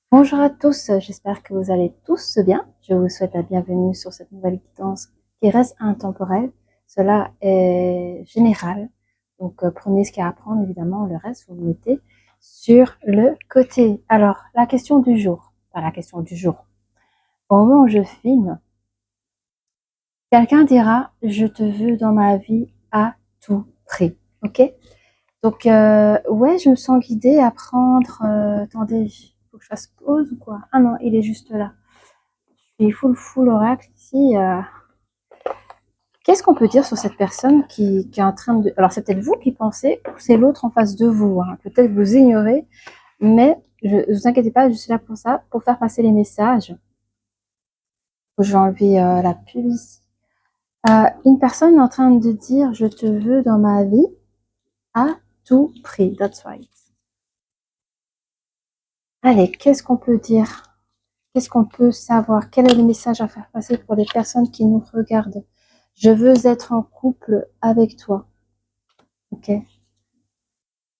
Bonjour à tous, j'espère que vous allez tous bien. Je vous souhaite la bienvenue sur cette nouvelle guidance qui reste intemporelle. Cela est général, donc prenez ce qu'il y a à prendre, évidemment, le reste vous le mettez sur le côté. Alors, la question du jour, enfin la question du jour. Au moment où je filme, quelqu'un dira je te veux dans ma vie à tout prix, ok? Donc, ouais, je me sens guidée à prendre. Attendez, faut que je fasse pause ou quoi? Ah non, il est juste là. Je suis full oracle ici. Qu'est-ce qu'on peut dire sur cette personne qui est en train de... Alors, c'est peut-être vous qui pensez ou c'est l'autre en face de vous, hein. Peut-être vous ignorez, mais ne vous inquiétez pas, je suis là pour ça, pour faire passer les messages. J'ai envie la pub ici. Une personne est en train de dire je te veux dans ma vie à tout prix. That's right. Allez, qu'est-ce qu'on peut dire? Qu'est-ce qu'on peut savoir? Quel est le message à faire passer pour les personnes qui nous regardent? Je veux être en couple avec toi. Ok.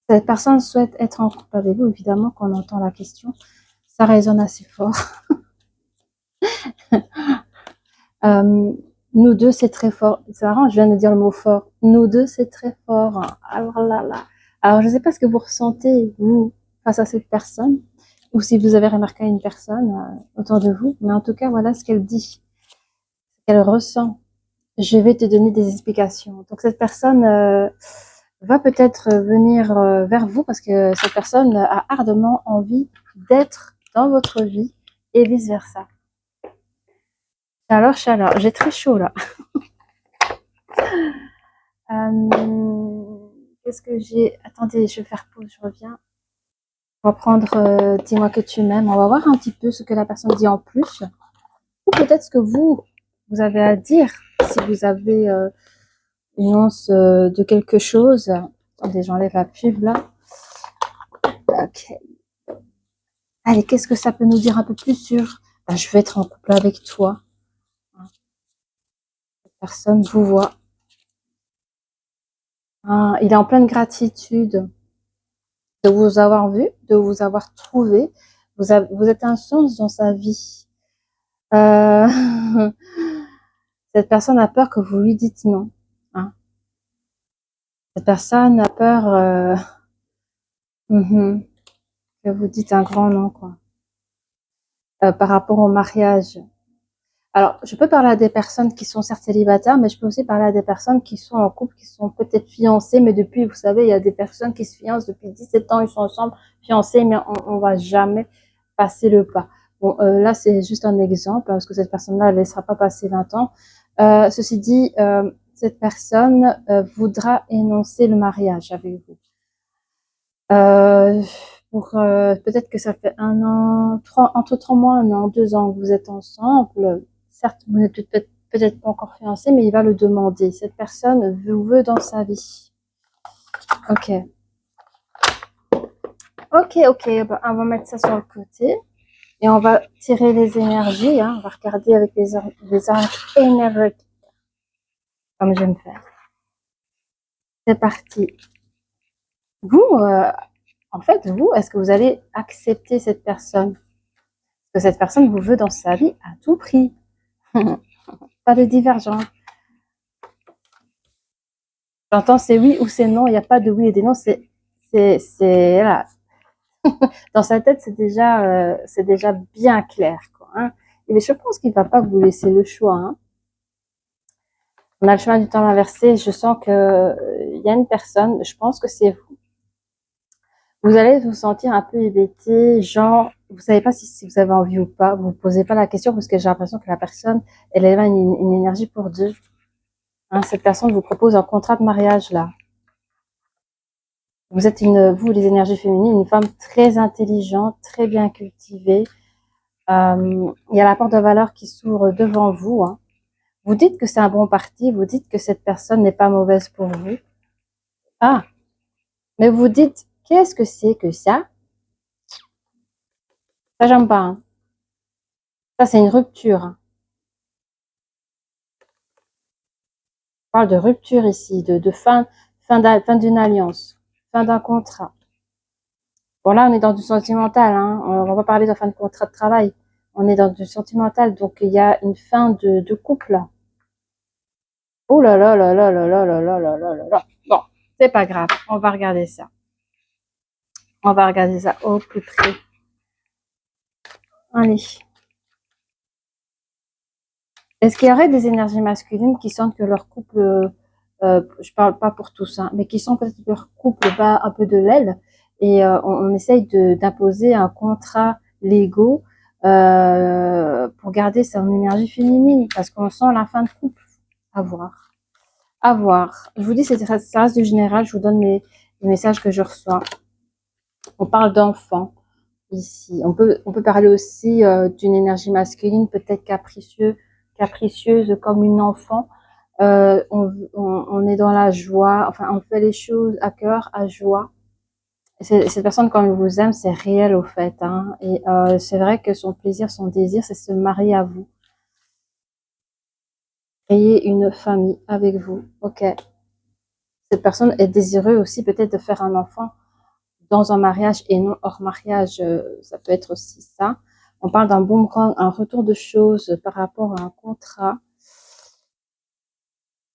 Cette personne souhaite être en couple avec vous. Évidemment qu'on entend la question. Ça résonne assez fort. Euh, nous deux, c'est très fort. C'est marrant, je viens de dire le mot fort. Nous deux, c'est très fort. Alors là là. Alors, je ne sais pas ce que vous ressentez, vous, face à cette personne, ou si vous avez remarqué une personne autour de vous. Mais en tout cas, voilà ce qu'elle dit, ce qu'elle ressent. Je vais te donner des explications. Donc, cette personne va peut-être venir vers vous parce que cette personne a ardemment envie d'être dans votre vie et vice-versa. Chaleur, chaleur. J'ai très chaud là. Qu'est-ce que j'ai? Attendez, je vais faire pause, je reviens. On va prendre dis-moi que tu m'aimes. On va voir un petit peu ce que la personne dit en plus. Ou peut-être ce que vous avez à dire. Si vous avez une once de quelque chose. Attendez, j'enlève la pub là. Ok. Allez, qu'est-ce que ça peut nous dire un peu plus sur je vais être en couple avec toi. Personne vous voit. Il est en pleine gratitude de vous avoir vu, de vous avoir trouvé. Vous êtes un sens dans sa vie. Euh, cette personne a peur que vous lui dites non. Hein. Cette personne a peur que vous dites un grand non, quoi. Par rapport au mariage. Alors, je peux parler à des personnes qui sont certes célibataires, mais je peux aussi parler à des personnes qui sont en couple, qui sont peut-être fiancées, mais depuis, vous savez, il y a des personnes qui se fiancent depuis 17 ans, ils sont ensemble, fiancés, mais on va jamais passer le pas. Bon, là, c'est juste un exemple, parce que cette personne-là, elle ne laissera pas passer 20 ans. Ceci dit, cette personne voudra énoncer le mariage avec vous. Euh, pour peut-être que ça fait un an, entre 3 mois, un an, 2 ans que vous êtes ensemble. Certes, vous n'êtes peut-être pas encore fiancé, mais il va le demander. Cette personne vous veut dans sa vie. Ok. Ok. Ben, on va mettre ça sur le côté. Et on va tirer les énergies. Hein. On va regarder avec les arcs énergétiques, comme j'aime faire. C'est parti. Vous, en fait, vous, est-ce que vous allez accepter cette personne? Parce que cette personne vous veut dans sa vie à tout prix. Pas de divergence. J'entends c'est oui ou c'est non. Il n'y a pas de oui et de non. Voilà. Dans sa tête, c'est déjà bien clair, quoi. Hein. Et je pense qu'il ne va pas vous laisser le choix. Hein. On a le chemin du temps inversé. Je sens que il y a une personne. Je pense que c'est vous. Vous allez vous sentir un peu hébété, genre, vous savez pas si vous avez envie ou pas. Vous ne posez pas la question parce que j'ai l'impression que la personne, elle a une énergie pour deux. Hein, cette personne vous propose un contrat de mariage là. Vous êtes vous, les énergies féminines, une femme très intelligente, très bien cultivée. Il y a la porte de valeur qui s'ouvre devant vous. Hein. Vous dites que c'est un bon parti, vous dites que cette personne n'est pas mauvaise pour vous. Ah, mais vous dites, qu'est-ce que c'est que ça? Ça, j'aime pas. Hein. Ça, c'est une rupture. Hein. On parle de rupture ici, de fin d'une alliance, fin d'un contrat. Bon, là, on est dans du sentimental, hein. On va pas parler de fin de contrat de travail. On est dans du sentimental, donc il y a une fin de couple, là. Oh là là là là là là là là là là là là. Bon, c'est pas grave, on va regarder ça. On va regarder ça au plus près. Allez. Est-ce qu'il y aurait des énergies masculines qui sentent que leur couple, je parle pas pour tous, hein, mais qui sentent peut-être que leur couple bat un peu de l'aile et on essaye d'imposer un contrat légaux pour garder son énergie féminine parce qu'on sent la fin de couple. À voir. À voir. Je vous dis, ça reste du général. Je vous donne les messages que je reçois. On parle d'enfants ici. On peut parler aussi d'une énergie masculine, peut-être capricieuse comme une enfant. On est dans la joie, enfin on fait les choses à cœur, à joie. Cette personne, quand elle vous aime, c'est réel au fait, hein. Et c'est vrai que son plaisir, son désir, c'est se marier à vous. Créer une famille avec vous, ok. Cette personne est désireuse aussi peut-être de faire un enfant dans un mariage et non hors mariage, ça peut être aussi ça. On parle d'un boomerang, un retour de choses par rapport à un contrat.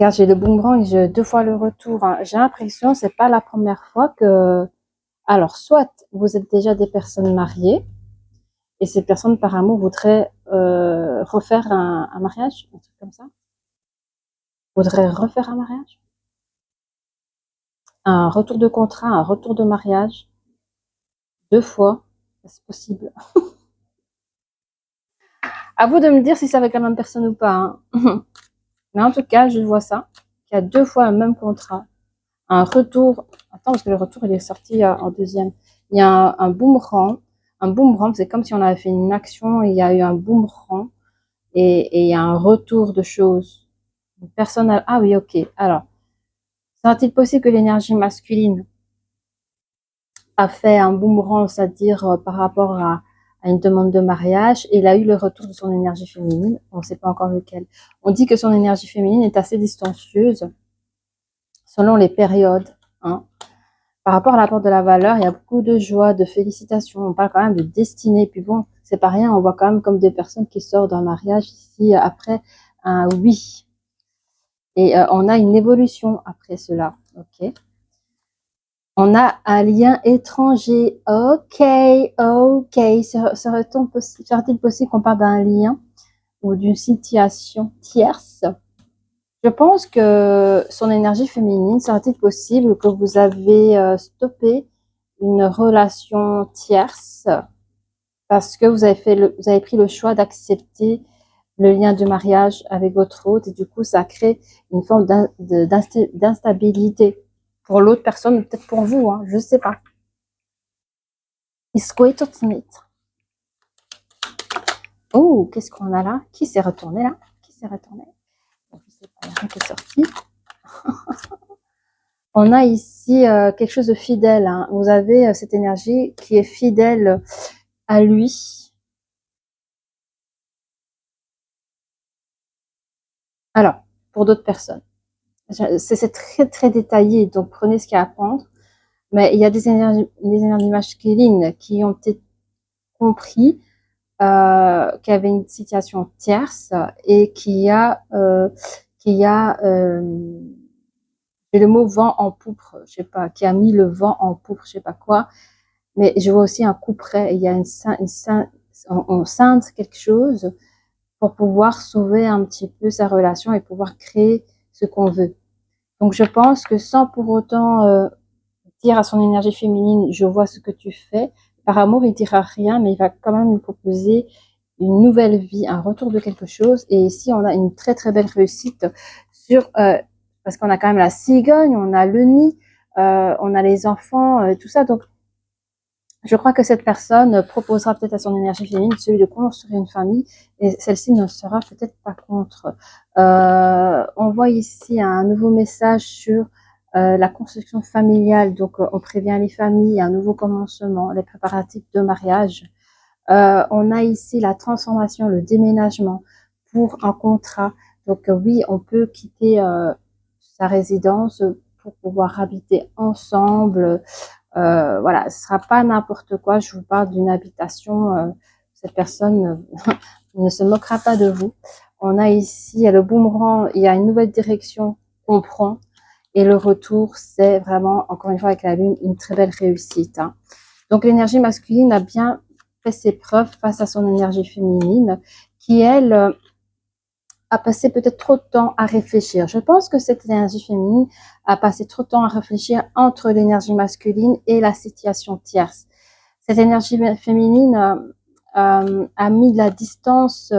Car j'ai le boomerang, j'ai 2 fois le retour, hein. J'ai l'impression, c'est pas la première fois que... Alors, soit vous êtes déjà des personnes mariées, et ces personnes par amour voudraient refaire un mariage, un truc comme ça. Voudraient refaire un mariage. Un retour de contrat, un retour de mariage. 2 fois, c'est possible. À vous de me dire si c'est avec la même personne ou pas, hein. Mais en tout cas, je vois ça. Il y a 2 fois le même contrat. Un retour. Attends, parce que le retour, il est sorti en deuxième. Il y a un boomerang. Un boomerang, c'est comme si on avait fait une action et il y a eu un boomerang. Et il y a un retour de choses. Personne a... Ah oui, ok. Alors, sera-t-il possible que l'énergie masculine a fait un boomerang, c'est-à-dire par rapport à une demande de mariage, et il a eu le retour de son énergie féminine, on ne sait pas encore lequel. On dit que son énergie féminine est assez distancieuse, selon les périodes, hein. Par rapport à l'apport de la valeur, il y a beaucoup de joie, de félicitations, on parle quand même de destinée, puis bon, c'est pas rien, on voit quand même comme des personnes qui sortent d'un mariage ici, après un oui. Et on a une évolution après cela, ok. On a un lien étranger. Ok, ok. Serait-il possible qu'on parle d'un lien ou d'une situation tierce? Je pense que son énergie féminine, serait-il possible que vous avez stoppé une relation tierce parce que vous avez pris le choix d'accepter le lien de mariage avec votre hôte et du coup, ça crée une forme d'instabilité pour l'autre personne ou peut-être pour vous, hein, je ne sais pas. Oh, qu'est-ce qu'on a là? Qui s'est retourné là? Qui s'est retourné? Bon, je sais pas, il n'y a rien qui est sorti. On a ici quelque chose de fidèle, hein. Vous avez cette énergie qui est fidèle à lui. Alors, pour d'autres personnes. C'est très, très détaillé, donc prenez ce qu'il y a à prendre. Mais il y a des énergies masculines qui ont peut-être compris qu'il y avait une situation tierce et qu'il y a j'ai le mot vent en poupe, je sais pas, qui a mis le vent en poupe, je sais pas quoi. Mais je vois aussi un coup près. Il y a on scinde quelque chose pour pouvoir sauver un petit peu sa relation et pouvoir créer ce qu'on veut. Donc je pense que sans pour autant dire à son énergie féminine, je vois ce que tu fais. Par amour, il dira rien, mais il va quand même lui proposer une nouvelle vie, un retour de quelque chose. Et ici, on a une très très belle réussite sur parce qu'on a quand même la cigogne, on a le nid, on a les enfants, tout ça. Donc, je crois que cette personne proposera peut-être à son énergie féminine celui de construire une famille et celle-ci ne sera peut-être pas contre. On voit ici un nouveau message sur la construction familiale. Donc, on prévient les familles, un nouveau commencement, les préparatifs de mariage. On a ici la transformation, le déménagement pour un contrat. Donc, oui, on peut quitter sa résidence pour pouvoir habiter ensemble. Voilà, ce sera pas n'importe quoi. Je vous parle d'une habitation. Cette personne ne se moquera pas de vous. On a ici le boomerang. Il y a une nouvelle direction qu'on prend. Et le retour, c'est vraiment, encore une fois, avec la lune, une très belle réussite. Hein. Donc, l'énergie masculine a bien fait ses preuves face à son énergie féminine, qui, elle, a passé peut-être trop de temps à réfléchir. Je pense que cette énergie féminine a passé trop de temps à réfléchir entre l'énergie masculine et la situation tierce. Cette énergie féminine a mis de la distance,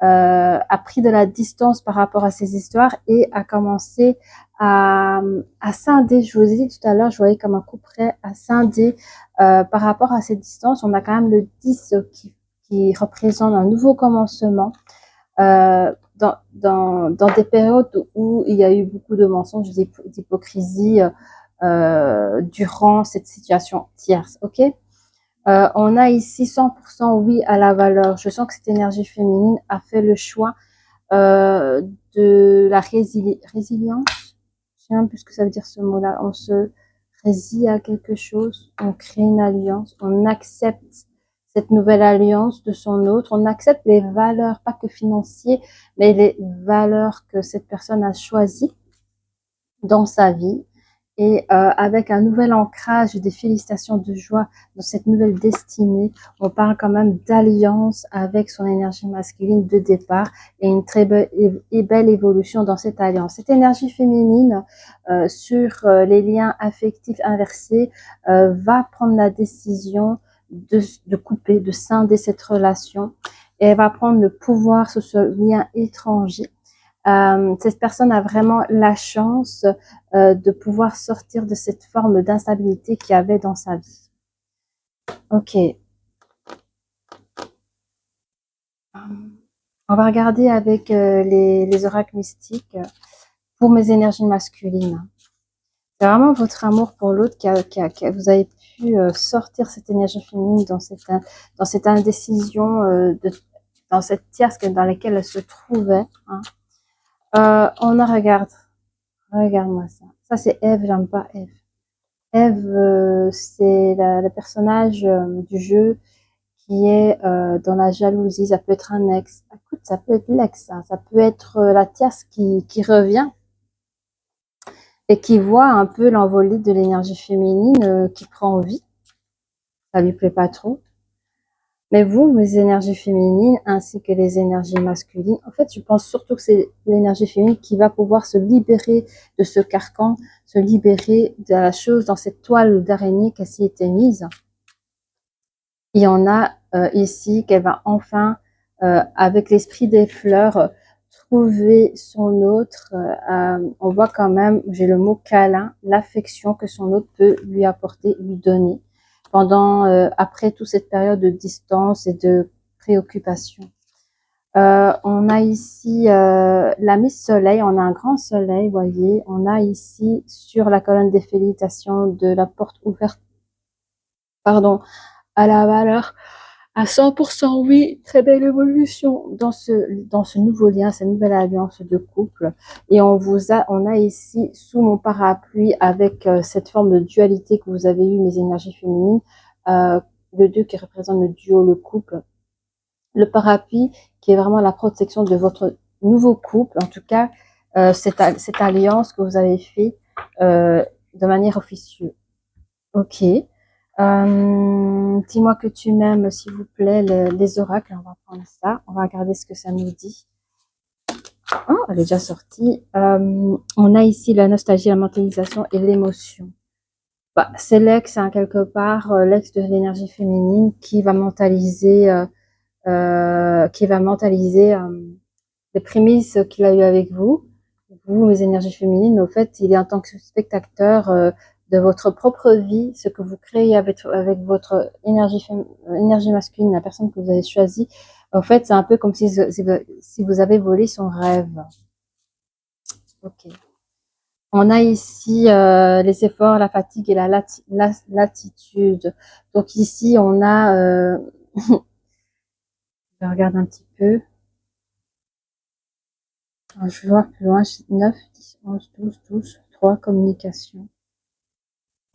a pris de la distance par rapport à ces histoires et a commencé à scinder. Je vous ai dit tout à l'heure, je voyais comme un coup près à scinder par rapport à cette distance. On a quand même le 10 qui représente un nouveau commencement. Dans des périodes où il y a eu beaucoup de mensonges, d'hypocrisie durant cette situation tierce, ok. On a ici 100% oui à la valeur. Je sens que cette énergie féminine a fait le choix de la résilience. Je sais même plus ce que ça veut dire ce mot-là. On se résilie à quelque chose, on crée une alliance, on accepte cette nouvelle alliance de son autre, on accepte les valeurs, pas que financières, mais les valeurs que cette personne a choisies dans sa vie. Et avec un nouvel ancrage, des félicitations de joie dans cette nouvelle destinée, on parle quand même d'alliance avec son énergie masculine de départ et une très belle évolution dans cette alliance. Cette énergie féminine sur les liens affectifs inversés va prendre la décision de couper, de scinder cette relation et elle va prendre le pouvoir sur ce lien étranger. Cette personne a vraiment la chance de pouvoir sortir de cette forme d'instabilité qu'il y avait dans sa vie. Ok. On va regarder avec les oracles mystiques pour mes énergies masculines. C'est vraiment votre amour pour l'autre vous avez pu sortir cette énergie féminine dans cette indécision, dans cette tierce dans laquelle elle se trouvait. Hein. On a regarde-moi ça. Ça c'est Ève, j'aime pas Ève. Ève, c'est le personnage du jeu qui est dans la jalousie. Ça peut être un ex. Écoute, ça peut être l'ex. Hein. Ça peut être la tierce qui revient et qui voit un peu l'envolée de l'énergie féminine qui prend vie. Ça lui plaît pas trop. Mais vous, les énergies féminines ainsi que les énergies masculines, en fait, je pense surtout que c'est l'énergie féminine qui va pouvoir se libérer de ce carcan, se libérer de la chose dans cette toile d'araignée qui s'y était mise. Il y en a ici qu'elle va enfin, avec l'esprit des fleurs, trouver son autre. On voit quand même, j'ai le mot câlin, l'affection que son autre peut lui apporter, lui donner pendant après toute cette période de distance et de préoccupation. On a ici la Miss Soleil, on a un grand soleil, voyez. On a ici sur la colonne des félicitations de la porte ouverte, pardon, à la valeur à 100% oui, très belle évolution dans ce nouveau lien, cette nouvelle alliance de couple. Et on a ici sous mon parapluie avec cette forme de dualité que vous avez eu, mes énergies féminines, le 2 qui représente le duo, le couple, le parapluie qui est vraiment la protection de votre nouveau couple, en tout cas cette alliance que vous avez fait de manière officieuse. Ok. Dis-moi que tu m'aimes, s'il vous plaît, les oracles. On va prendre ça. On va regarder ce que ça nous dit. Oh, elle est déjà sortie. On a ici la nostalgie, la mentalisation et l'émotion. Bah, c'est l'ex, hein, quelque part, l'ex de l'énergie féminine qui va mentaliser, les prémices qu'il a eu avec vous, les énergies féminines. Mais au fait, il est en tant que spectateur de votre propre vie, ce que vous créez avec votre énergie masculine, la personne que vous avez choisie. En fait, c'est un peu comme si vous avez volé son rêve. Ok. On a ici les efforts, la fatigue et la latitude. Donc ici, on a... je regarde un petit peu. Je vais voir plus loin. 9, 10, 11, 12, 12, 3, communication.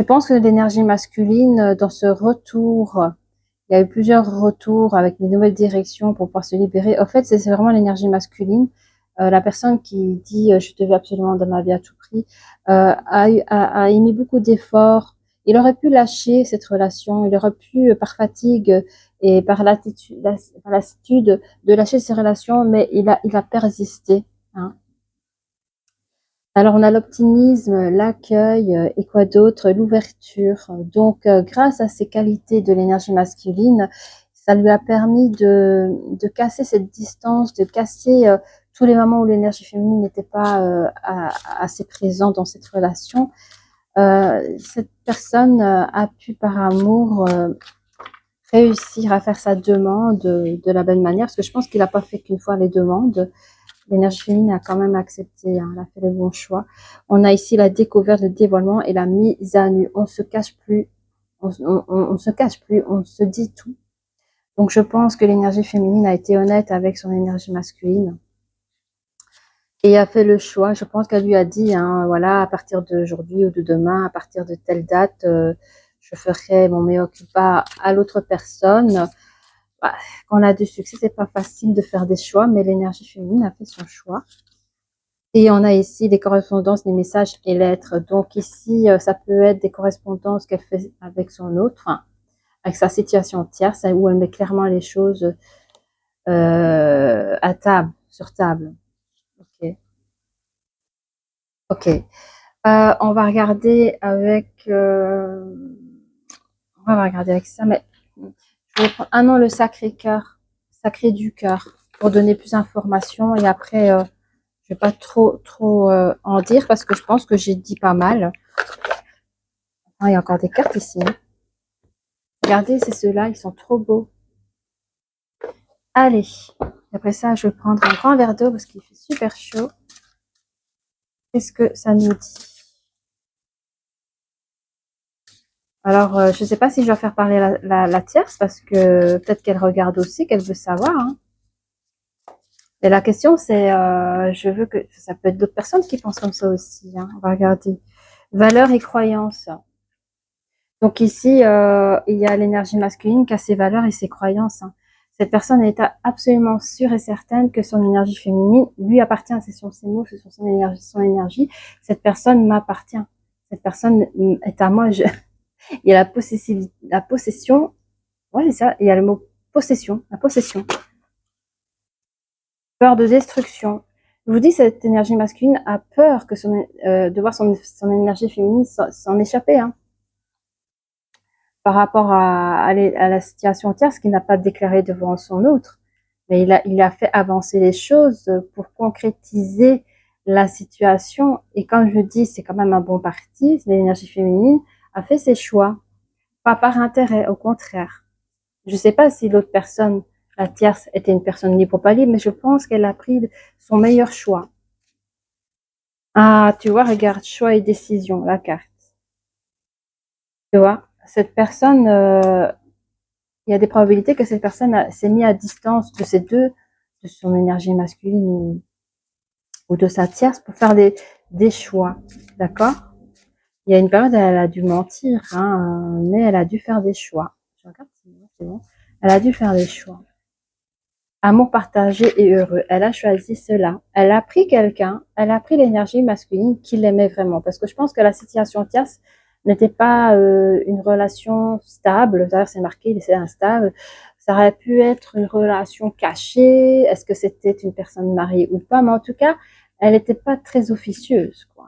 Je pense que l'énergie masculine, dans ce retour, il y a eu plusieurs retours avec des nouvelles directions pour pouvoir se libérer. En fait, c'est vraiment l'énergie masculine. La personne qui dit je te veux absolument dans ma vie à tout prix a émis beaucoup d'efforts. Il aurait pu lâcher cette relation, il aurait pu par fatigue et par lassitude de lâcher ces relations, mais il a persisté. Hein. Alors, on a l'optimisme, l'accueil et quoi d'autre, l'ouverture. Donc, grâce à ces qualités de l'énergie masculine, ça lui a permis de casser cette distance, de casser tous les moments où l'énergie féminine n'était pas assez présente dans cette relation. Cette personne a pu, par amour, réussir à faire sa demande de la belle manière, parce que je pense qu'il n'a pas fait qu'une fois les demandes. L'énergie féminine a quand même accepté, hein, elle a fait le bon choix. On a ici la découverte, le dévoilement et la mise à nu. On se cache plus, on se cache plus, on se dit tout. Donc je pense que l'énergie féminine a été honnête avec son énergie masculine et a fait le choix. Je pense qu'elle lui a dit, hein, voilà, à partir d'aujourd'hui ou de demain, à partir de telle date, je ferai mon meilleur culpa à l'autre personne. Bah, quand on a du succès, c'est pas facile de faire des choix, mais l'énergie féminine a fait son choix. Et on a ici des correspondances, des messages et lettres. Donc ici, ça peut être des correspondances qu'elle fait avec son autre, enfin, avec sa situation tierce, où elle met clairement les choses à table, sur table. Ok. Ok. On va regarder avec, on va regarder avec ça, mais je vais prendre, ah non, le Sacré-Cœur, Sacré du Cœur, pour donner plus d'informations. Et après, je vais pas trop en dire parce que je pense que j'ai dit pas mal. Ah, il y a encore des cartes ici. Regardez, c'est ceux-là, ils sont trop beaux. Allez, après ça, je vais prendre un grand verre d'eau parce qu'il fait super chaud. Qu'est-ce que ça nous dit? Alors, je ne sais pas si je dois faire parler la tierce parce que peut-être qu'elle regarde aussi, qu'elle veut savoir. Hein. Et la question, c'est, je veux que... Ça peut être d'autres personnes qui pensent comme ça aussi. Hein. On va regarder. Valeurs et croyances. Donc ici, il y a l'énergie masculine qui a ses valeurs et ses croyances. Hein. Cette personne est absolument sûre et certaine que son énergie féminine lui appartient. Ce sont ses mots, ce sont son énergie. Cette personne m'appartient. Cette personne est à moi. Il y a la possession. Ouais, c'est ça. Il y a le mot possession. La possession. Peur de destruction. Je vous dis, cette énergie masculine a peur que de voir son énergie féminine s'en échapper. Hein. Par rapport à la situation tierce qu'il n'a pas déclaré devant son autre. Mais il a fait avancer les choses pour concrétiser la situation. Et quand je dis, c'est quand même un bon parti, l'énergie féminine a fait ses choix. Pas par intérêt, au contraire. Je ne sais pas si l'autre personne, la tierce, était une personne libre ou pas libre, mais je pense qu'elle a pris son meilleur choix. Ah, tu vois, regarde, choix et décision, la carte. Tu vois, cette personne, il y a des probabilités que cette personne s'est mise à distance de ces deux, de son énergie masculine ou de sa tierce pour faire des choix. D'accord? Il y a une période, elle a dû mentir, hein, mais elle a dû faire des choix. Je regarde, c'est bon. Elle a dû faire des choix. Amour partagé et heureux. Elle a choisi cela. Elle a pris quelqu'un, elle a pris l'énergie masculine qui l'aimait vraiment. Parce que je pense que la situation tierce n'était pas une relation stable. D'ailleurs, c'est marqué, c'est instable. Ça aurait pu être une relation cachée. Est-ce que c'était une personne mariée ou pas? Mais en tout cas, elle n'était pas très officieuse, quoi.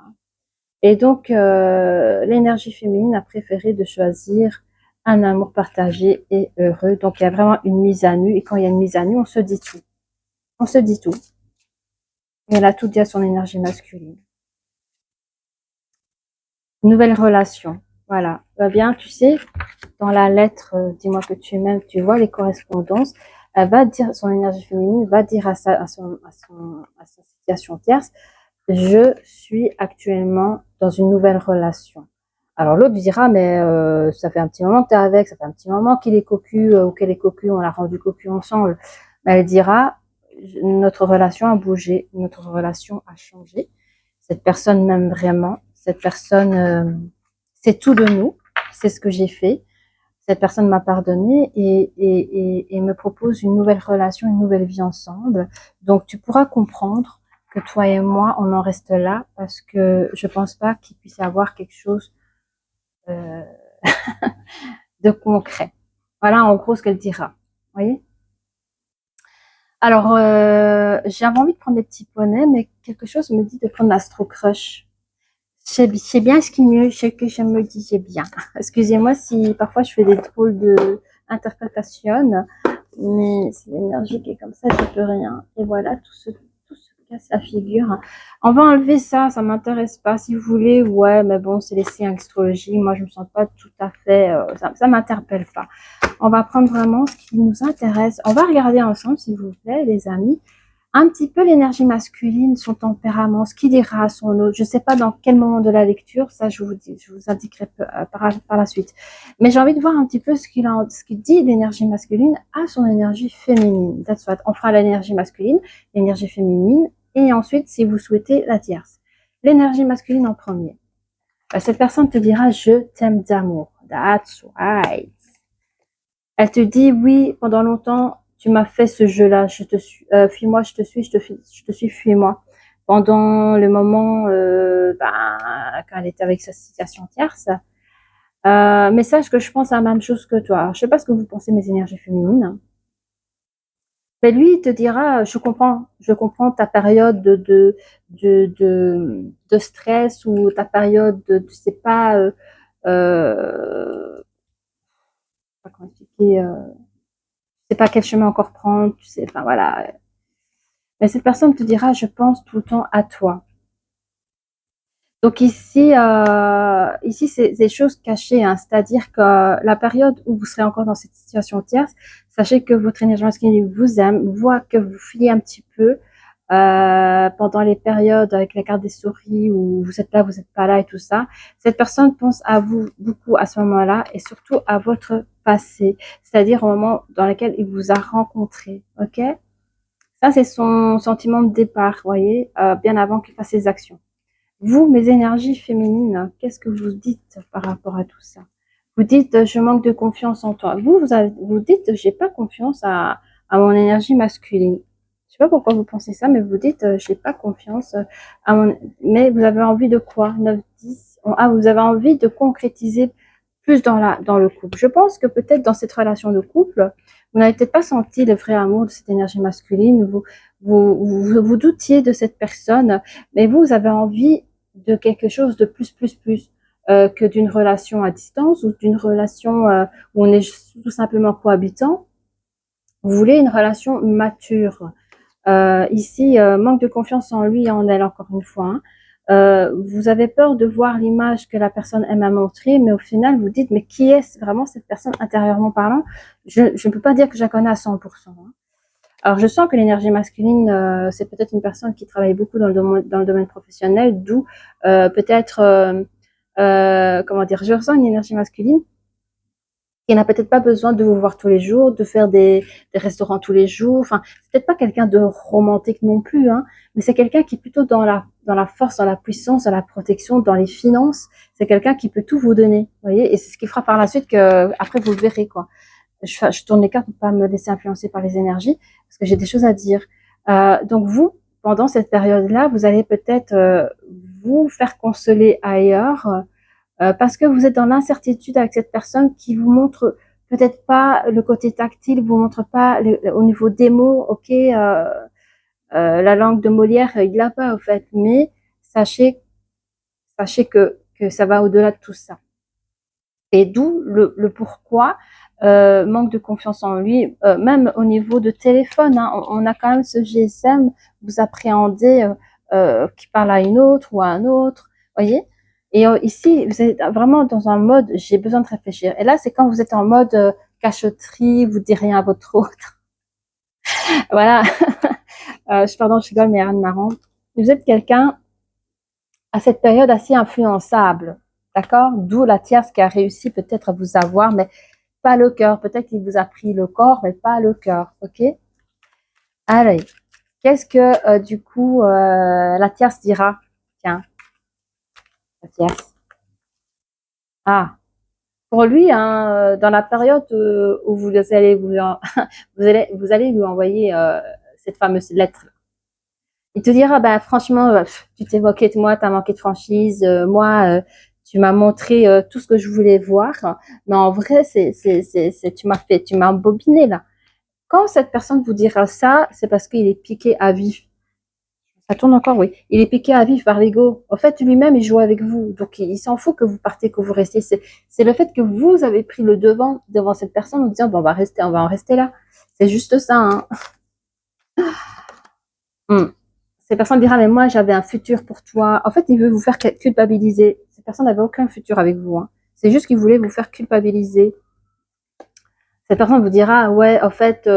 Et donc, l'énergie féminine a préféré de choisir un amour partagé et heureux. Donc, il y a vraiment une mise à nu. Et quand il y a une mise à nu, on se dit tout. On se dit tout. Et elle a tout dit à son énergie masculine. Nouvelle relation. Voilà. Va bien, tu sais, dans la lettre, dis-moi que tu m'aimes, tu vois les correspondances. Elle va dire, son énergie féminine va dire à sa situation tierce, je suis actuellement dans une nouvelle relation. Alors l'autre dira, mais ça fait un petit moment que tu es avec, ça fait un petit moment qu'il est cocu ou qu'elle est cocu, on l'a rendu cocu ensemble. Mais elle dira, notre relation a bougé, notre relation a changé. Cette personne m'aime vraiment, cette personne c'est tout de nous, c'est ce que j'ai fait. Cette personne m'a pardonné et me propose une nouvelle relation, une nouvelle vie ensemble. Donc, tu pourras comprendre que toi et moi, on en reste là parce que je pense pas qu'il puisse y avoir quelque chose euh, de concret. Voilà, en gros, ce qu'elle dira. Vous voyez? Alors, j'avais envie de prendre des petits poneys, mais quelque chose me dit de prendre l'Astro Crush. Je sais bien ce qui mieux, ce que je me disais bien. Excusez-moi si parfois je fais des drôles de interprétations, mais c'est l'énergie qui est comme ça, je peux rien. Et voilà, tout se casse la figure. On va enlever ça, ça m'intéresse pas. Si vous voulez, ouais, mais bon, c'est les signes astrologie. Moi, je me sens pas tout à fait, ça m'interpelle pas. On va prendre vraiment ce qui nous intéresse. On va regarder ensemble, s'il vous plaît, les amis, un petit peu l'énergie masculine, son tempérament, ce qu'il dira à son autre. Je ne sais pas dans quel moment de la lecture, ça je vous indiquerai par la suite. Mais j'ai envie de voir un petit peu ce qu'il dit l'énergie masculine à son énergie féminine. That's what. On fera l'énergie masculine, l'énergie féminine, et ensuite, si vous souhaitez, la tierce. L'énergie masculine en premier. Cette personne te dira « Je t'aime d'amour ». That's right. Elle te dit « Oui, pendant longtemps, tu m'as fait ce jeu-là, je te suis, fuis-moi, je te suis, je te suis, fuis-moi. » Pendant le moment, quand elle était avec sa situation tierce. Mais sache que je pense à la même chose que toi. Alors, je sais pas ce que vous pensez mes énergies féminines. Mais lui, il te dira, je comprends ta période de stress ou ta période de, tu sais pas, comment expliquer, sais pas quel chemin encore prendre, tu sais, enfin voilà. Mais cette personne te dira, je pense tout le temps à toi. Donc ici c'est des choses cachées, hein, c'est-à-dire que la période où vous serez encore dans cette situation tierce, sachez que votre énergie masculine vous aime, voit que vous fuyez un petit peu pendant les périodes avec la carte des souris où vous êtes là, vous n'êtes pas là et tout ça. Cette personne pense à vous beaucoup à ce moment-là et surtout à votre passé, c'est-à-dire au moment dans lequel il vous a rencontré, ok? Ça, c'est son sentiment de départ, vous voyez, bien avant qu'il fasse ses actions. Vous, mes énergies féminines, qu'est-ce que vous dites par rapport à tout ça? Vous dites, je manque de confiance en toi. Vous dites, j'ai pas confiance à mon énergie masculine. Je sais pas pourquoi vous pensez ça, mais vous dites, j'ai pas confiance à mon... Mais vous avez envie de quoi? 9, 10? Ah, vous avez envie de concrétiser plus dans le couple. Je pense que peut-être dans cette relation de couple, vous n'avez peut-être pas senti le vrai amour de cette énergie masculine. Vous doutiez de cette personne, mais vous avez envie de quelque chose de plus que d'une relation à distance ou d'une relation où on est tout simplement cohabitant. Vous voulez une relation mature. Ici, manque de confiance en lui et en elle, encore une fois. Hein. Vous avez peur de voir l'image que la personne aime à montrer, mais au final, vous dites, mais qui est vraiment cette personne intérieurement parlant? Je ne peux pas dire que je la connais à 100%. Hein. Alors, je sens que l'énergie masculine, c'est peut-être une personne qui travaille beaucoup dans le domaine professionnel, d'où peut-être, comment dire, je ressens une énergie masculine qui n'a peut-être pas besoin de vous voir tous les jours, de faire des restaurants tous les jours. Enfin, c'est peut-être pas quelqu'un de romantique non plus, hein, mais c'est quelqu'un qui est plutôt dans la force, dans la puissance, dans la protection, dans les finances. C'est quelqu'un qui peut tout vous donner, vous voyez, et c'est ce qui fera par la suite que après vous le verrez, quoi. Je tourne les cartes pour pas me laisser influencer par les énergies, parce que j'ai des choses à dire. Donc vous, pendant cette période-là, vous allez peut-être vous faire consoler ailleurs, parce que vous êtes dans l'incertitude avec cette personne qui vous montre peut-être pas le côté tactile, vous montre pas au niveau des mots, ok, la langue de Molière, il l'a pas, en fait, mais sachez que ça va au-delà de tout ça. Et d'où le pourquoi manque de confiance en lui, même au niveau de téléphone. Hein, on a quand même ce GSM, vous appréhendez qui parle à une autre ou à un autre, voyez. Et ici, vous êtes vraiment dans un mode j'ai besoin de réfléchir. Et là, c'est quand vous êtes en mode cachotterie, vous dites rien à votre autre. Voilà. Pardon, je rigole, mais rien de marrant. Vous êtes quelqu'un à cette période assez influençable, d'accord? D'où la tierce qui a réussi peut-être à vous avoir, mais pas le cœur. Peut-être qu'il vous a pris le corps, mais pas le cœur, ok? Allez, qu'est-ce que du coup la tierce dira? Tiens, la tierce. Ah, pour lui, hein, dans la période où vous allez vous allez lui envoyer cette fameuse lettre. Il te dira, bah franchement, tu t'es moqué de moi, t'as manqué de franchise. Moi, tu m'as montré tout ce que je voulais voir, mais en vrai, tu m'as embobiné là. Quand cette personne vous dira ça, c'est parce qu'il est piqué à vif. Ça tourne encore, oui. Il est piqué à vif par l'ego. En fait, lui-même, il joue avec vous. Donc, il s'en fout que vous partez, que vous restiez. C'est le fait que vous avez pris le devant cette personne en disant, bon, on va en rester là. C'est juste ça, hein. Hmm. Cette personne dira, mais moi, j'avais un futur pour toi. En fait, il veut vous faire culpabiliser. Cette personne n'avait aucun futur avec vous, hein. C'est juste qu'il voulait vous faire culpabiliser. Cette personne vous dira, ouais, au fait, tu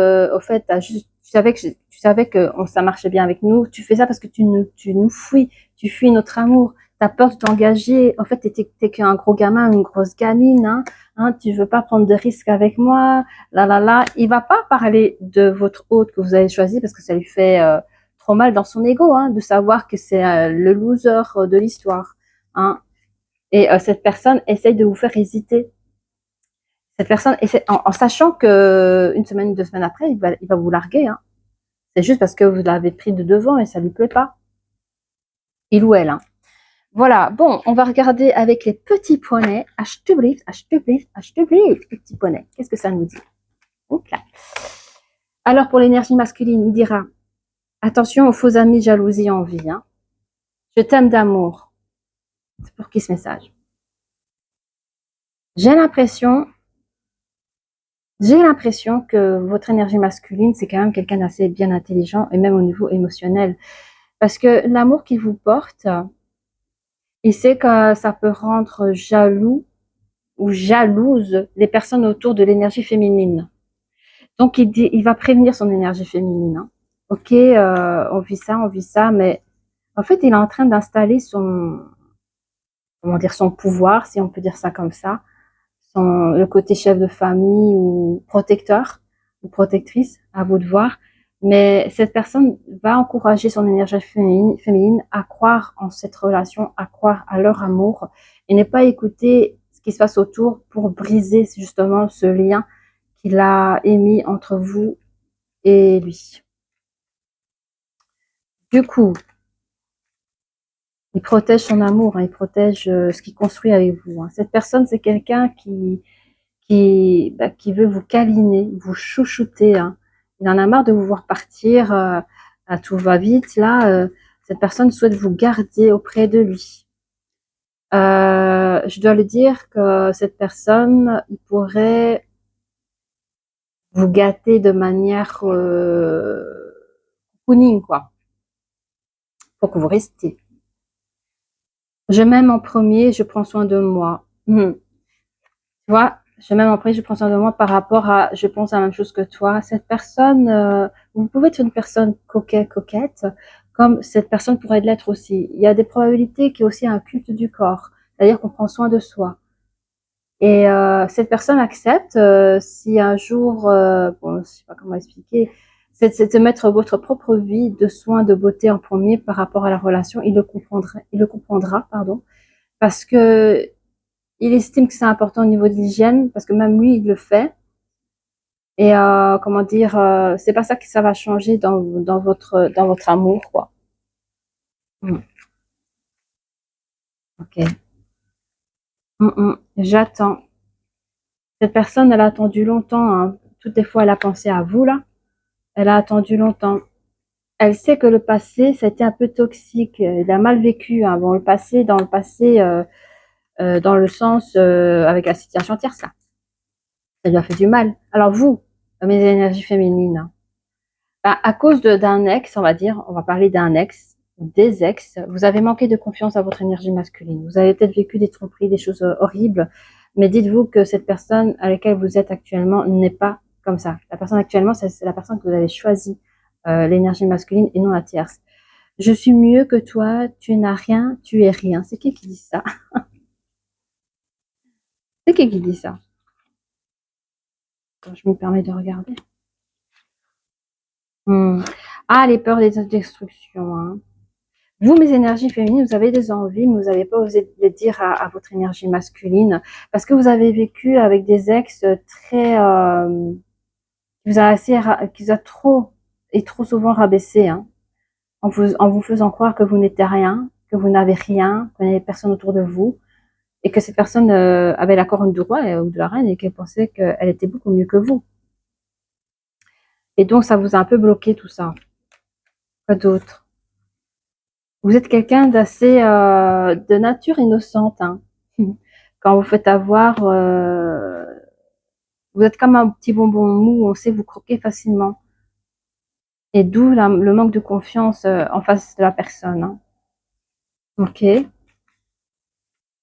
savais que ça marchait bien avec nous. Tu fais ça parce que tu nous fuis. Tu fuis notre amour. T'as peur de t'engager. En fait, t'es qu'un gros gamin, une grosse gamine, hein. Hein, tu veux pas prendre de risques avec moi. Là, là, là. Il va pas parler de votre hôte que vous avez choisi parce que ça lui fait trop mal dans son ego, hein, de savoir que c'est le loser de l'histoire, hein. Et cette personne essaye de vous faire hésiter. Cette personne, en sachant que une semaine, 2 semaines après, il va vous larguer, hein. C'est juste parce que vous l'avez pris de devant et ça lui plaît pas. Il ou elle, hein. Voilà. Bon, on va regarder avec les petits poneys. Alsjeblieft, alsjeblieft, alsjeblieft, petits poneys. Qu'est-ce que ça nous dit? Oups là. Alors, pour l'énergie masculine, il dira, attention aux faux amis, jalousie, envie, hein. Je t'aime d'amour. C'est pour qui ce message? J'ai l'impression J'ai l'impression que votre énergie masculine, c'est quand même quelqu'un d'assez bien intelligent et même au niveau émotionnel. Parce que l'amour qu'il vous porte, il sait que ça peut rendre jaloux ou jalouse les personnes autour de l'énergie féminine. Donc, il va prévenir son énergie féminine, hein. Ok, on vit ça, mais en fait, il est en train d'installer comment dire, son pouvoir, si on peut dire ça comme ça, le côté chef de famille ou protecteur ou protectrice, à vous de voir. Mais cette personne va encourager son énergie féminine à croire en cette relation, à croire à leur amour et ne pas écouter ce qui se passe autour pour briser justement ce lien qu'il a émis entre vous et lui. Du coup, il protège son amour, hein, il protège ce qu'il construit avec vous, hein. Cette personne, c'est quelqu'un qui veut vous câliner, vous chouchouter, hein. Il en a marre de vous voir partir à tout va vite. Là, cette personne souhaite vous garder auprès de lui. Je dois le dire que cette personne, il pourrait vous gâter de manière cocooning, quoi, pour que vous restiez. Je m'aime en premier, je prends soin de moi. Tu vois, je m'aime en premier, je prends soin de moi par rapport à, je pense à la même chose que toi. Cette personne, vous pouvez être une personne coquette, comme cette personne pourrait l'être aussi. Il y a des probabilités qu'il y ait aussi un culte du corps, c'est-à-dire qu'on prend soin de soi. Et cette personne accepte si un jour, bon, je sais pas comment expliquer, c'est de mettre votre propre vie de soins de beauté en premier par rapport à la relation. Il le comprendra, pardon, parce que il estime que c'est important au niveau de l'hygiène, parce que même lui, il le fait. Et comment dire, c'est pas ça que ça va changer dans votre amour, quoi. Mm. Ok. J'attends. Cette personne, elle a attendu longtemps, hein. Toutes les fois, elle a pensé à vous là. Elle a attendu longtemps. Elle sait que le passé, ça a été un peu toxique. Il a mal vécu, hein. Bon, dans le passé, dans le sens avec la situation entière, ça lui a fait du mal. Alors vous, mes énergies féminines, hein, bah, à cause d'un ex, on va dire, on va parler d'un ex, des ex, vous avez manqué de confiance à votre énergie masculine. Vous avez peut-être vécu des tromperies, des choses horribles, mais dites-vous que cette personne à laquelle vous êtes actuellement n'est pas comme ça. La personne actuellement, c'est la personne que vous avez choisi, l'énergie masculine et non la tierce. Je suis mieux que toi, tu n'as rien, tu es rien. C'est qui dit ça? C'est qui dit ça? Attends, je me permets de regarder. Hmm. Ah, les peurs des destructions, hein. Vous, mes énergies féminines, vous avez des envies, mais vous n'avez pas osé les dire à votre énergie masculine, parce que vous avez vécu avec des ex très, qui vous a qui vous a trop et trop souvent rabaissé, hein, en vous faisant croire que vous n'étiez rien, que vous n'avez rien, que vous n'avez personne autour de vous, et que cette personne avait la couronne du roi ou de la reine et qu'elle pensait qu'elle était beaucoup mieux que vous. Et donc, ça vous a un peu bloqué tout ça. Quoi d'autre? Vous êtes quelqu'un d'assez de nature innocente, hein. Quand vous faites avoir, vous êtes comme un petit bonbon mou, on sait vous croquer facilement. Et d'où le manque de confiance en face de la personne, hein. Ok.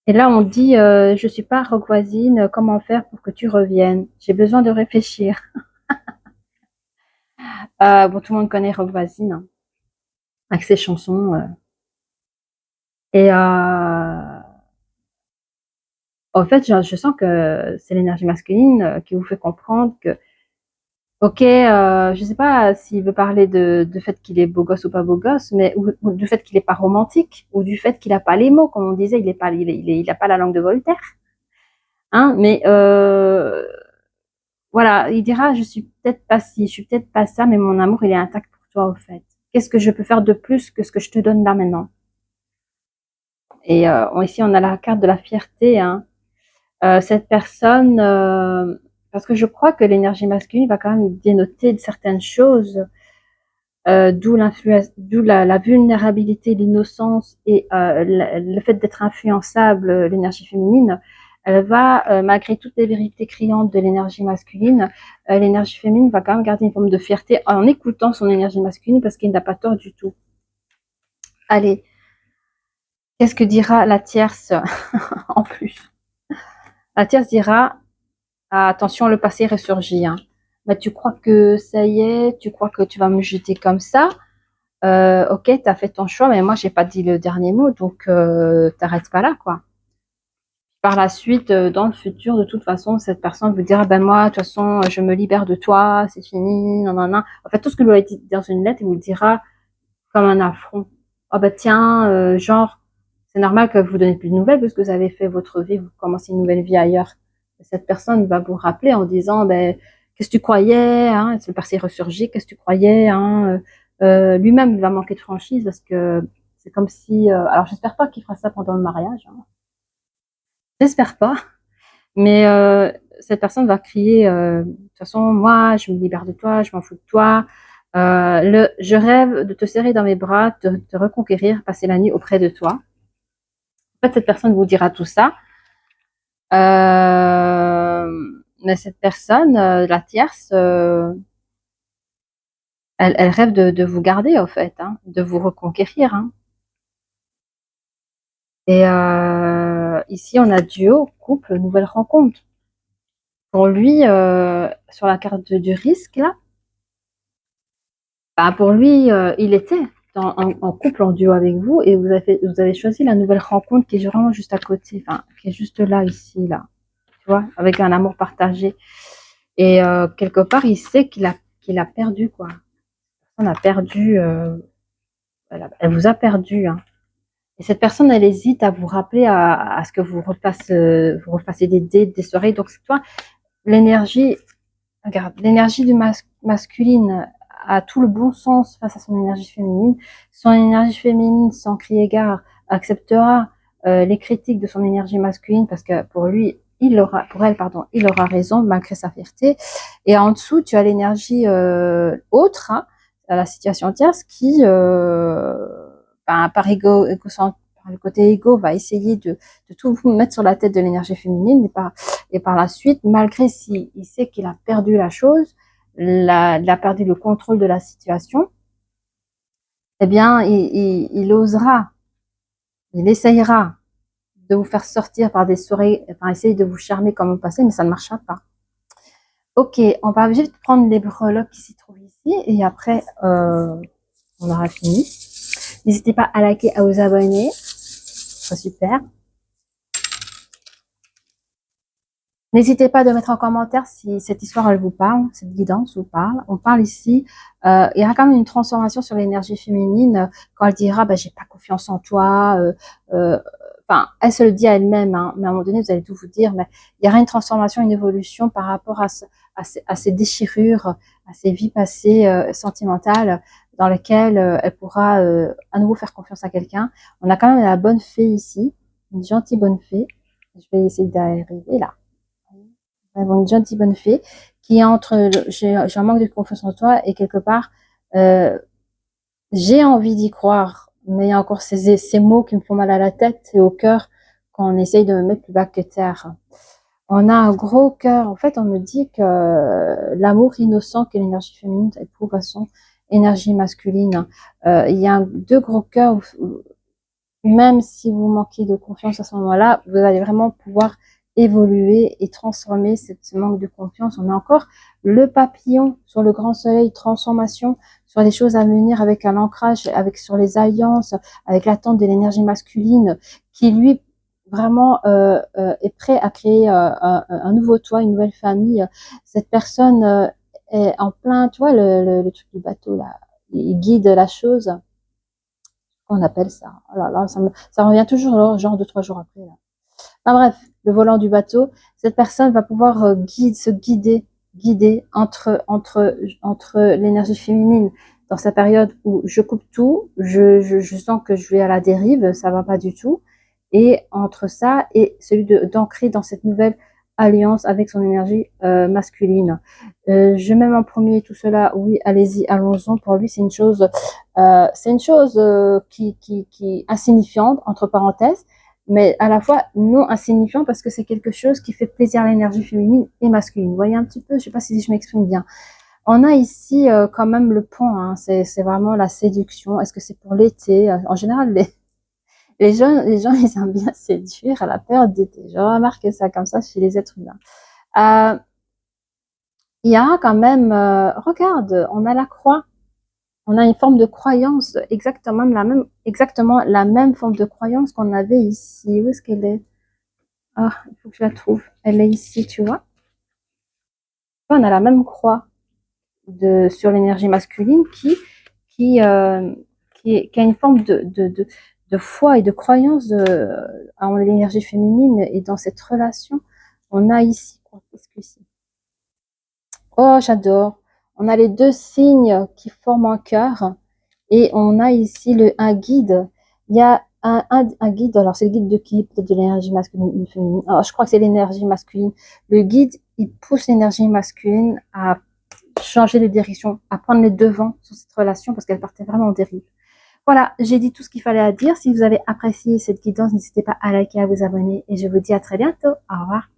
Et là, on dit, je suis pas rock voisine, comment faire pour que tu reviennes? J'ai besoin de réfléchir. Bon, tout le monde connaît rock voisine, hein, avec ses chansons. Et en fait, je sens que c'est l'énergie masculine qui vous fait comprendre que, ok, je sais pas s'il veut parler de fait qu'il est beau gosse ou pas beau gosse, mais ou du fait qu'il est pas romantique, ou du fait qu'il a pas les mots, comme on disait, il a pas la langue de Voltaire, hein. Mais voilà, il dira, je suis peut-être pas ci, je suis peut-être pas ça, mais mon amour, il est intact pour toi, au fait. Qu'est-ce que je peux faire de plus que ce que je te donne là maintenant? Et ici, on a la carte de la fierté, hein. Cette personne, parce que je crois que l'énergie masculine va quand même dénoter de certaines choses, d'où l'influence, d'où la vulnérabilité, l'innocence et le fait d'être influençable, l'énergie féminine. Elle va, malgré toutes les vérités criantes de l'énergie masculine, l'énergie féminine va quand même garder une forme de fierté en écoutant son énergie masculine parce qu'il n'a pas tort du tout. Allez, qu'est-ce que dira la tierce en plus? La tierce dira, ah, attention, le passé ressurgit, hein. Bah, tu crois que ça y est, tu crois que tu vas me jeter comme ça. Ok, tu as fait ton choix, mais moi, j'ai pas dit le dernier mot, donc t'arrêtes pas là, quoi. Par la suite, dans le futur, de toute façon, cette personne vous dira, ben moi, de toute façon, je me libère de toi, c'est fini, non, non, non. En fait, tout ce que vous avez dit dans une lettre, il vous le dira comme un affront. Oh bah tiens, genre, c'est normal que vous donnez plus de nouvelles parce que vous avez fait votre vie, vous commencez une nouvelle vie ailleurs. Cette personne va vous rappeler en disant, ben, qu'est-ce que tu croyais, hein, c'est le passé ressurgit, qu'est-ce que tu croyais, hein, lui-même, il va manquer de franchise parce que c'est comme si, alors j'espère pas qu'il fera ça pendant le mariage, hein. J'espère pas, mais cette personne va crier, de toute façon, moi, je me libère de toi, je m'en fous de toi. Je rêve de te serrer dans mes bras, de te reconquérir, passer la nuit auprès de toi. En fait, cette personne vous dira tout ça. Mais cette personne, la tierce, elle rêve de vous garder, en fait, hein, de vous reconquérir, hein. Et ici, on a duo, couple, nouvelle rencontre. Pour lui, sur la carte du risque, là, bah, pour lui, il était en couple, en duo avec vous, et vous avez choisi la nouvelle rencontre qui est vraiment juste à côté, enfin, qui est juste là, ici, là, tu vois, avec un amour partagé. Et quelque part, il sait qu'il a perdu, quoi. On a perdu, elle vous a perdu, hein. Et cette personne, elle hésite à vous rappeler à ce que vous refassiez des dates, des soirées. Donc, c'est toi, l'énergie, regarde, l'énergie du masculine a tout le bon sens face à son énergie féminine. Son énergie féminine, sans crier gare, acceptera les critiques de son énergie masculine parce que pour lui, pour elle, pardon, il aura raison malgré sa fierté. Et en dessous, tu as l'énergie autre, hein, la situation tierce qui, ben, par le côté égo, va essayer de tout vous mettre sur la tête de l'énergie féminine et par la suite, malgré s'il sait qu'il a perdu la chose, il a perdu le contrôle de la situation, eh bien, il osera, il essayera de vous faire sortir par des soirées, enfin, essayer de vous charmer comme au passé, mais ça ne marchera pas. Ok, on va juste prendre les breloques qui s'y trouvent ici, et après, on aura fini. N'hésitez pas à liker, à vous abonner, c'est super. N'hésitez pas de mettre en commentaire si cette histoire, elle vous parle, cette guidance vous parle. On parle ici, il y aura quand même une transformation sur l'énergie féminine quand elle dira, bah, j'ai pas confiance en toi. Enfin, elle se le dit à elle-même, hein, mais à un moment donné, vous allez tout vous dire, mais il y aura une transformation, une évolution par rapport à ces déchirures, à ces vies passées sentimentales dans lesquelles elle pourra à nouveau faire confiance à quelqu'un. On a quand même la bonne fée ici, une gentille bonne fée. Je vais essayer d'arriver là. Avoir une gentille bonne fée qui est entre j'ai un manque de confiance en toi et quelque part j'ai envie d'y croire, mais il y a encore ces mots qui me font mal à la tête et au cœur quand on essaye de me mettre plus bas que terre. On a un gros cœur. En fait, on me dit que l'amour innocent que l'énergie féminine éprouve à son énergie masculine. Il y a deux gros cœurs même si vous manquez de confiance à ce moment-là, vous allez vraiment pouvoir évoluer et transformer ce manque de confiance. On a encore le papillon sur le grand soleil, transformation sur les choses à venir avec un ancrage, avec sur les alliances, avec l'attente de l'énergie masculine qui lui vraiment est prêt à créer un nouveau toit, une nouvelle famille. Cette personne est en plein, tu vois, le truc du bateau là, il guide la chose. On appelle ça. Oh là là, ça revient toujours là, genre 2-3 jours après. Là. Enfin, bref, le volant du bateau, cette personne va pouvoir se guider entre l'énergie féminine dans sa période où je coupe tout, je sens que je vais à la dérive, ça va pas du tout, et entre ça et celui d'ancrer dans cette nouvelle alliance avec son énergie masculine. Je mets en premier tout cela, oui, allez-y, allons-y. Pour lui, c'est une chose qui insignifiante entre parenthèses, mais à la fois non insignifiant parce que c'est quelque chose qui fait plaisir à l'énergie féminine et masculine. Vous voyez un petit peu, je sais pas si je m'exprime bien. On a ici quand même le pont, hein, c'est vraiment la séduction. Est-ce que c'est pour l'été? En général, les gens, ils aiment bien séduire à la période d'été. J'ai remarqué ça comme ça chez les êtres humains. Il y a quand même, regarde, on a la croix. On a une forme de croyance, exactement la même forme de croyance qu'on avait ici. Où est-ce qu'elle est? Ah, il faut que je la trouve. Elle est ici, tu vois. On a la même croix sur l'énergie masculine qui, euh, qui a une forme de foi et de croyance en l'énergie féminine et dans cette relation. On a ici, qu'est-ce que c'est? Oh, j'adore. On a les deux signes qui forment un cœur. Et on a ici un guide. Il y a un guide, alors c'est le guide de qui? Peut-être de l'énergie masculine ou féminine. Alors, je crois que c'est l'énergie masculine. Le guide, il pousse l'énergie masculine à changer de direction, à prendre les devants sur cette relation parce qu'elle partait vraiment en dérive. Voilà, j'ai dit tout ce qu'il fallait à dire. Si vous avez apprécié cette guidance, n'hésitez pas à liker, à vous abonner et je vous dis à très bientôt. Au revoir.